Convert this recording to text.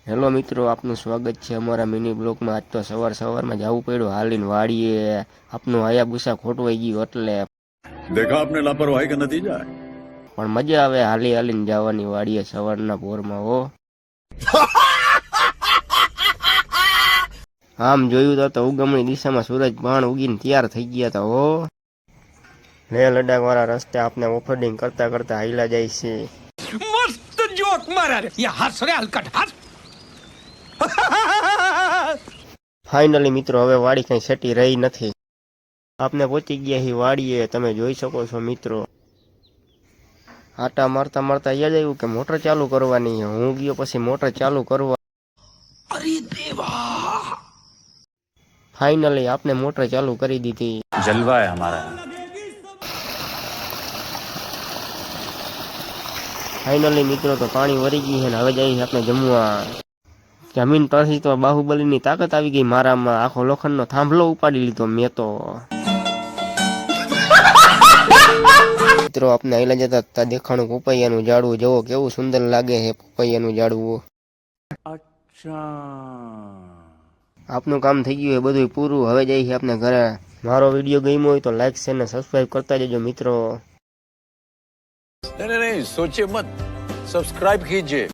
Hello મિત્રો, આપનું સ્વાગત છે અમારા મિની બ્લોગમાં। આજ તો સવારમાં જવું પડ્યું હાલીને વાડીએ। આપનું હાયાબુસા ખોટવાઈ ગયું એટલે देखा आपने लापरवाही का नतीजा है। પણ મજા આવે હાલીને જવાની વાડીએ સવારના પોરમાં હો। આમ જોયું તો ઉગમણી દિશામાં સૂરજ ભાણ ઉગીને તૈયાર થઈ ગયા હતા હો। લે લડાક વાળા રસ્તે આપને ઓફરોડિંગ કરતા હાઈલા જાય છે। मस्त जोक मारा रे ये हंस रे हलकट हंस। ફાઇનલી મિત્રો હવે વાડી કઈ સેટી રહી નથી। આપને પહોંચી ગયા હી વાડીએ, તમે જોઈ શકો છો મિત્રો। આટા મારતા યાદ આવ્યું કે મોટર ચાલુ કરવાની। હું ગયો પછી મોટર ચાલુ કરવા। अरे देवा ફાઇનલી આપને મોટર ચાલુ કરી દીધી। जलवा है हमारा। ફાઇનલી મિત્રો તો પાણી વરી ગઈ છે ને હવે જઈએ આપણે જમવા। જમીન પરથી તો બાહુબલીની તાકાત આવી ગઈ મારામાં। આખો લોખંડનો થાંભલો ઉપાડી લીધો મેં તો। મિત્રો આપણે આઈલા જતા દેખાણું પપૈયાનું ઝાડવું, જવો કેવું સુંદર લાગે છે પપૈયાનું ઝાડવું। આપનું કામ થઈ ગયું છે બધું પૂરું, હવે જઈએ આપણે ઘરે। મારો વિડીયો ગમ્યો હોય તો લાઈક શેર ને સબસ્ક્રાઇબ કરતા જજો મિત્રો। नहीं सोचिए मत, सब्सक्राइब कीजिए।